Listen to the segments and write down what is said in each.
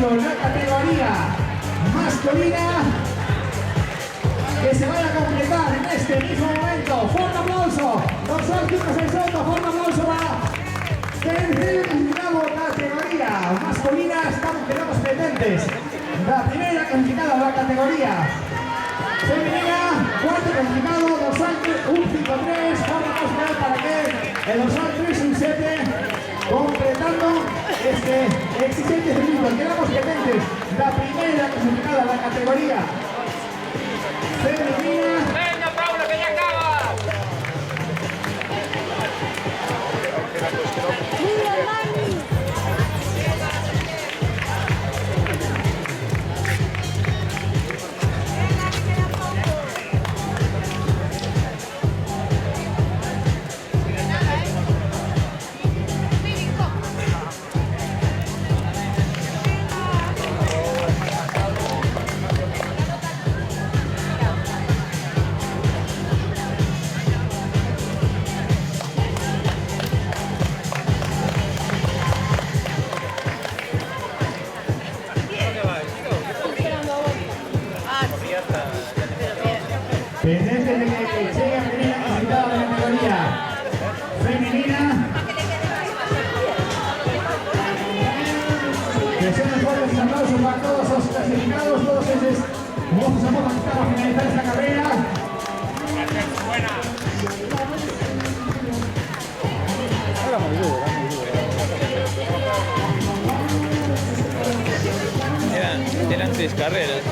aplauso en la categoría masculina que se vaya a completar en este mismo momento. Fuerte aplauso, dorsal 568, fuerte aplauso para tercer clasificado categoría masculina. Quedamos pendientes. La primera clasificada de la categoría femenina, cuarto clasificado, dorsal 153, fuerte aplauso para que el dorsal 317 completando este exigente circuito. Quedamos pendientes. La primera clasificada de la categoría femenina. ¡Venga, Paula, que ya acaba! Pendiente de que llegue a primera clasificada de la categoría femenina. Deseamos fuertes aplausos para todos los clasificados, todos esos mozos a motos que están a finalizar esta carrera. Era muy duro, Eran 3 carreras.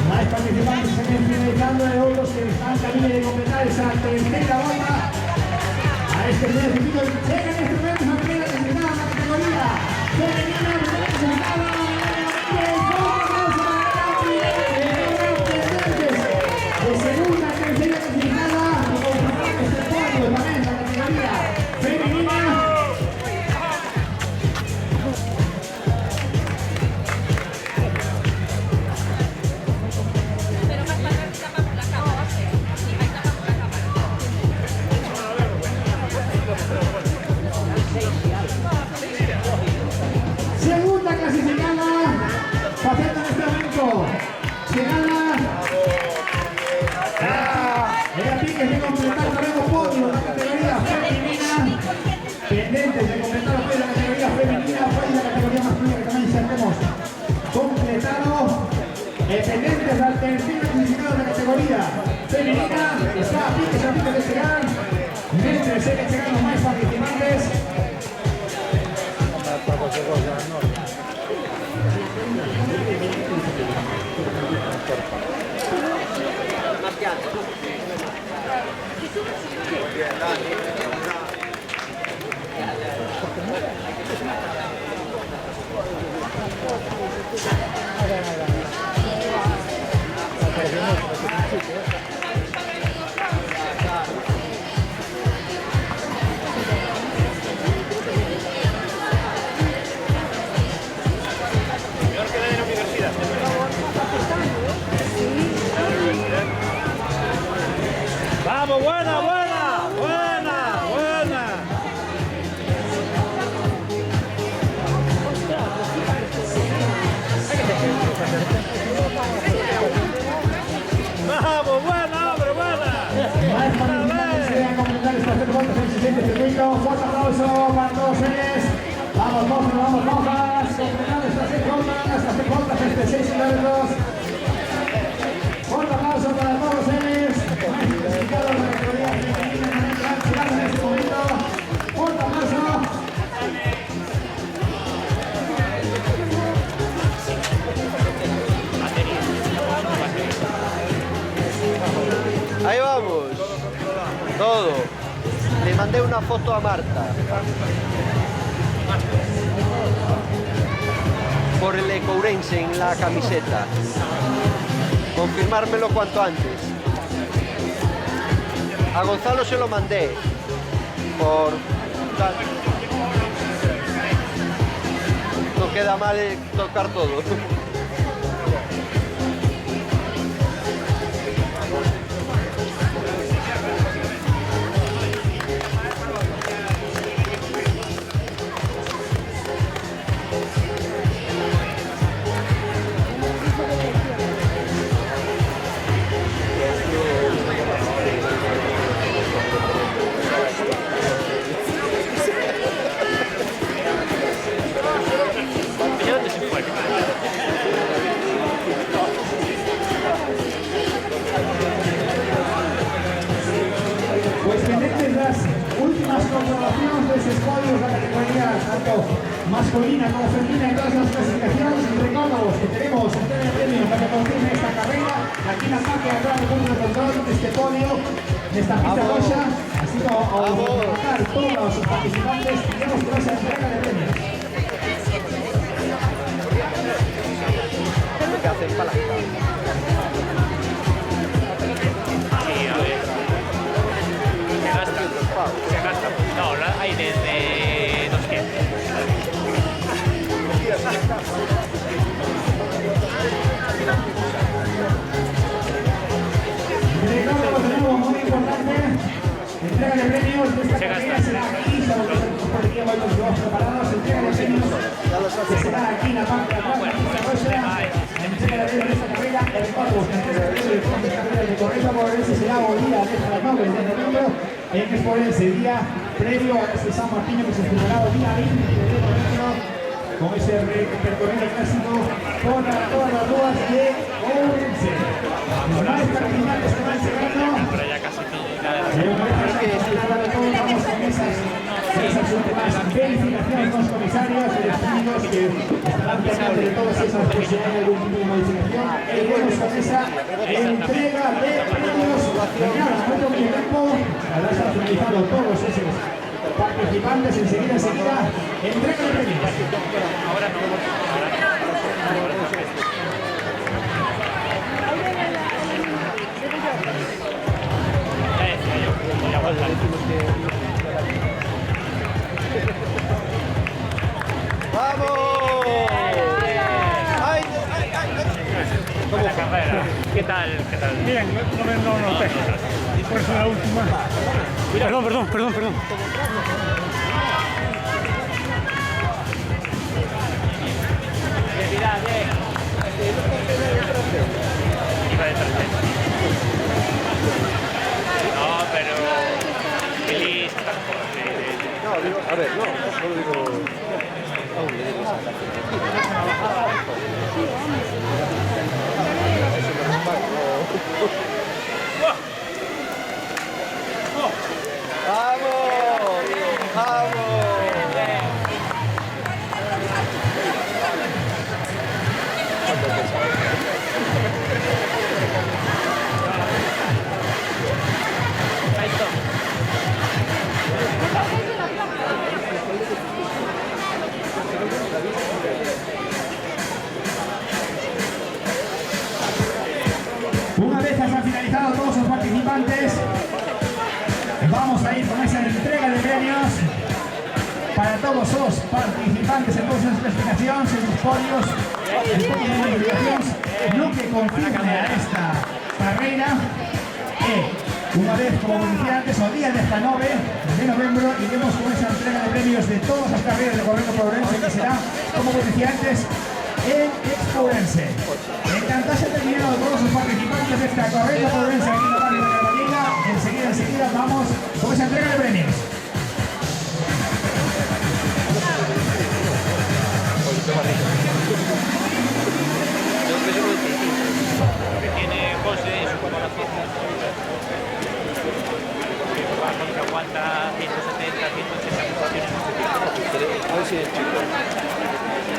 Más participantes se están finalizando de otros que están camino de completar esa tercera ronda. A este primer circuito llegan este momento a primera clasificada en la categoría femenina, primera clasificada. De segunda a tercera clasificada, este podio también en la categoría femenina. Segunda clasificada, pasando en este momento, se gana el pique de completar tenemos podio en la categoría femenina, pendientes de completar los la categoría femenina, fue la categoría masculina que también ya tenemos completado, pendientes al tercer clasificado de la categoría femenina, está a pique de llegar, mientras se llegan los más participantes. ¡Vamos, buena, buena! ¡Buena, buena! ¡Vamos, buena, hombre, buena! Más participantes se van a completar estas 3 vueltas en el siguiente circuito. Fuerte aplauso para todos ellos. Vamos, vamos, completando estas 6 vueltas, este 6 kilómetros. Fuerte aplauso para todos ellos. Más clasificados de la categoría femenina en este momento. Fuerte aplauso. Todo. Le mandé una foto a Marta. Por el Ecourense en la camiseta. Confirmármelo cuanto antes. A Gonzalo se lo mandé. Por... No queda mal tocar todo. Pues pendientes las últimas comprobaciones de esos podios de la categoría tanto masculina como femenina en todas las clasificaciones. Y recordamos que tenemos un premio para que confirme esta carrera. Aquí en la parte de atrás del punto de control de este podio, de esta pista roja. Así como a todos los participantes, tenemos por esa entrega de premios. Que hacen palanca. Se gasta. No, hay desde 200. Recordamos de nuevo, muy importante, entrega de premios de esta carrera será aquí, por el tiempo los dos preparados, entrega de premios que será aquí en la parte de atrás, entrega de premios de esta carrera, el recordamos que entrega de premios de esta carrera de correo por ese será el día de las 9 de noviembre, en que es por ese día previo a este San Martín que se celebrará el día 20 de noviembre, con ese recorrido clásico por todas las ruas de Ourense. Los más participantes que van llegando. Pero ya casi nada. Vamos con esas últimas verificaciones con los comisarios y los técnicos que estarán pendientes de todas esas posibilidades de algún tipo de modificación. Y vamos con esa entrega de premios. Mañana, muy poco tiempo, habrás finalizado todos esos participantes enseguida, entrega de premios. Ahora no. Ya decía yo, voy a aguantar. ¡Vamos! ¡Ay! Buena carrera. ¿Qué tal? Bien, no noté. Por eso la última. Perdón. Mira, bien. Iba de tercero. No, pero feliz está mejor. No, digo, a ver, no, solo digo... Aún le digo esa ¡Vamos! ¡Vamos! Una vez que se han finalizado todos los participantes, vamos a ir con esa entrega de premios para todos los participantes en todas las clasificaciones, en los podios, en todas las clasificaciones, lo que confirme a esta carrera que una vez, como decía antes, el día de esta 9 de noviembre iremos con esa entrega de premios de todas las carreras de corriendo por Ourense, que será, como decía antes, en Expo Ourense. Encantado de terminado todos los participantes de esta carrera por Ourense aquí en la barrio de la Liga. Enseguida vamos con esa entrega de premios. Que tiene José en su comparación. Que aguanta 170, 180 pulsaciones. A ver si es chico.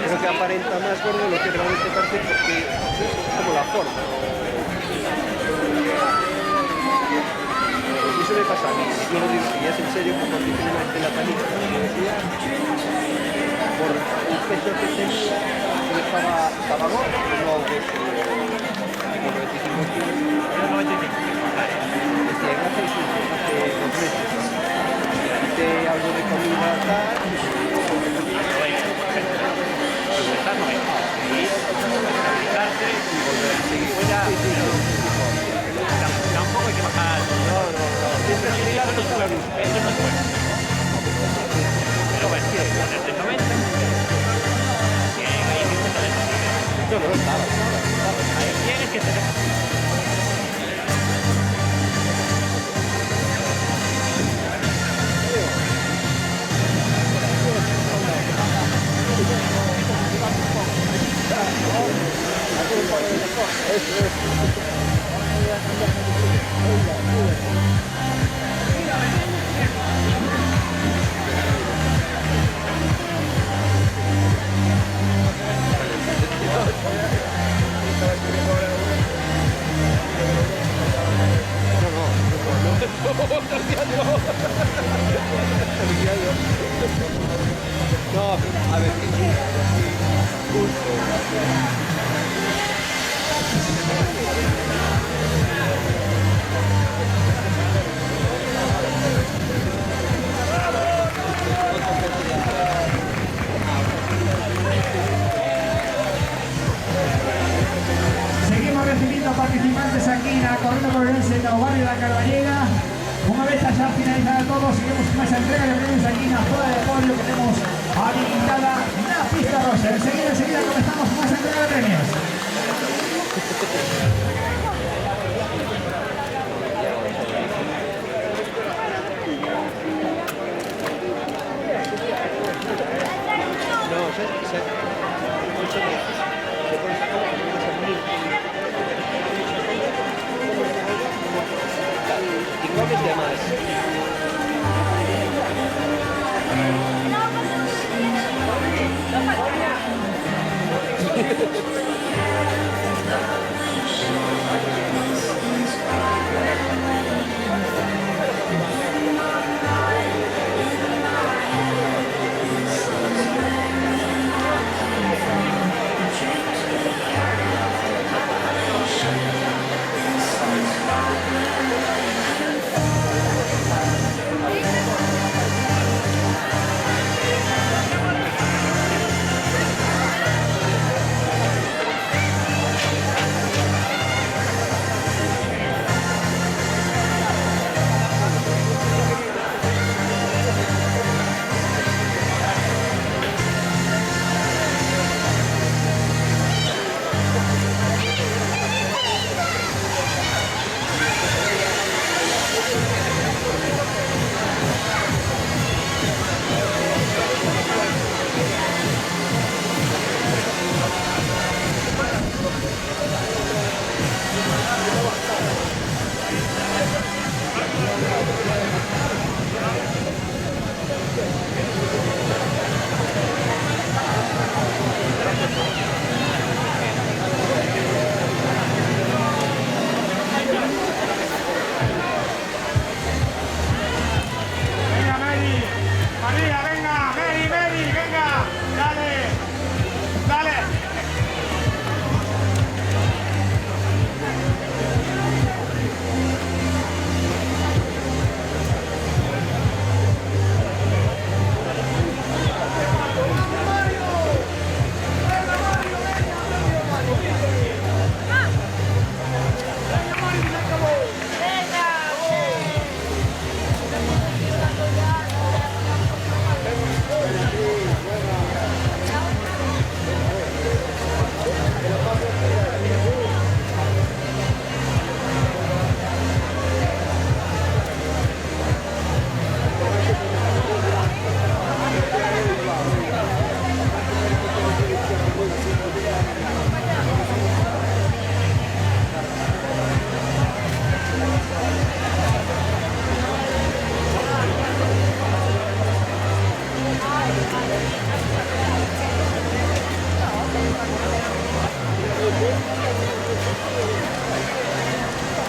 Creo que aparenta más gordo de lo que realmente parece porque es como la forma. Y eso me pasa a mí. yo lo digo, y es en serio, porque dicen la panita que decía, por el peso que tenía, que estaba gordo, no ves con 25 kilos. Era 95. Vale. Decían hace 2 meses. Quité algo de comida tal. Está muy bien. Y estabilizarse y volver a seguir. Pues ya, tampoco hay que bajar. No. Siempre similar Eso no es bueno. Pero bueno, ponerte 90. Bien, ahí 50 de posible. No, estaba. Ahí tienes que tener. No, a ver, Seguimos recibiendo participantes aquí en la corrida morense del barrio de la Carballeira. Una vez ya finalizado todo, seguimos con esa entrega de premios aquí en la zona de podio que tenemos habilitada la pista rosa. Enseguida comenzamos con esa entrega de premios.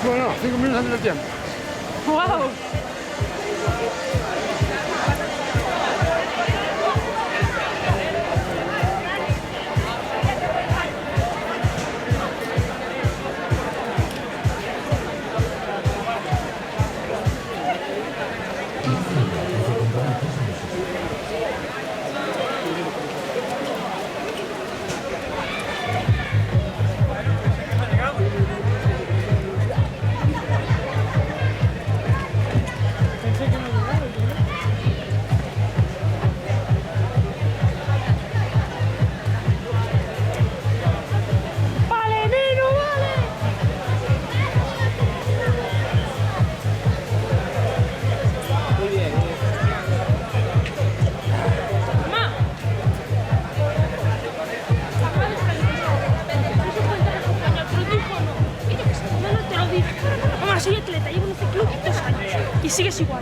Bueno, 5 minutos antes del tiempo. ¡Wow! Soy atleta, llevo en este club 2 años y sigues igual.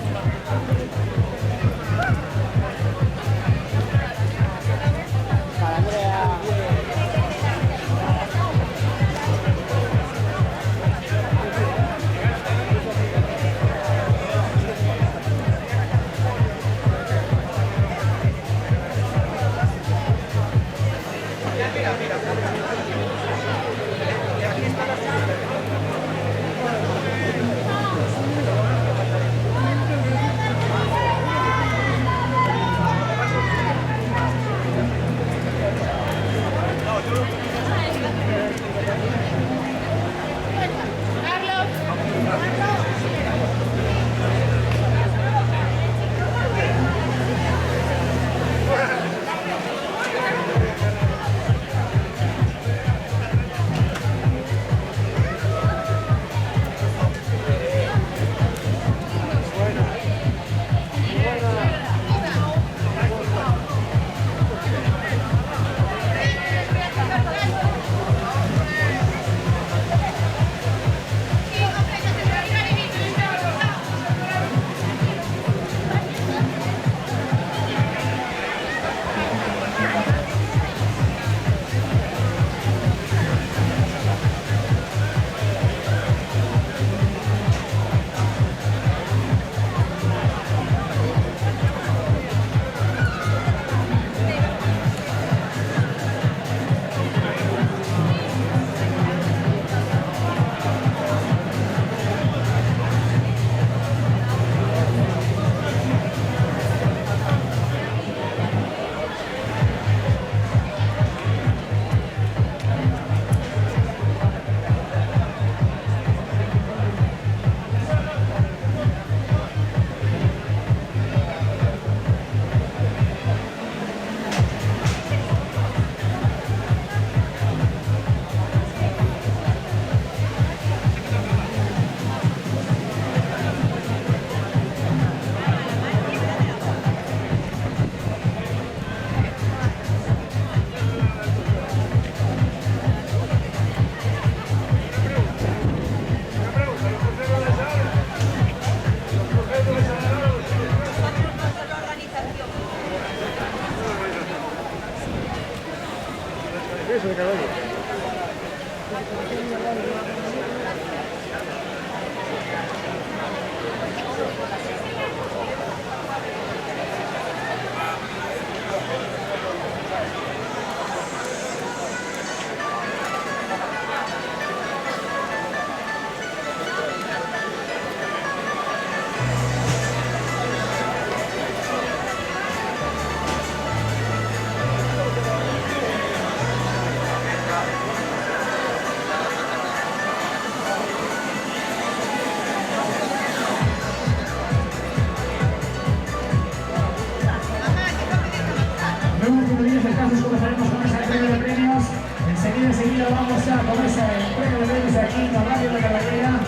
Enseguida vamos a comenzar el premio de premios aquí en la Radio de la Galera.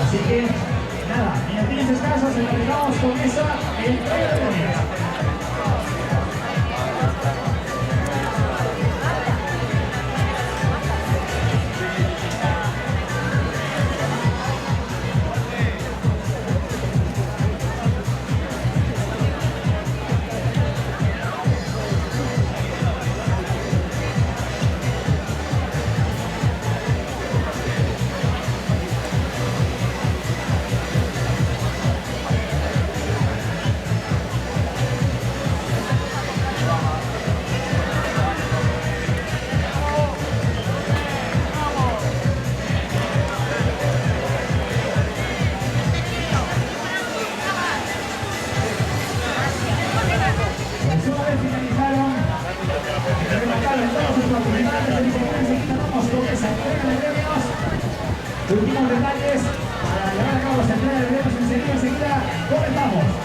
Así que, nada, en 15 casos empezamos con esa el premio de premios. últimos detalles para llevar a cabo esta entrega de eventos enseguida comenzamos.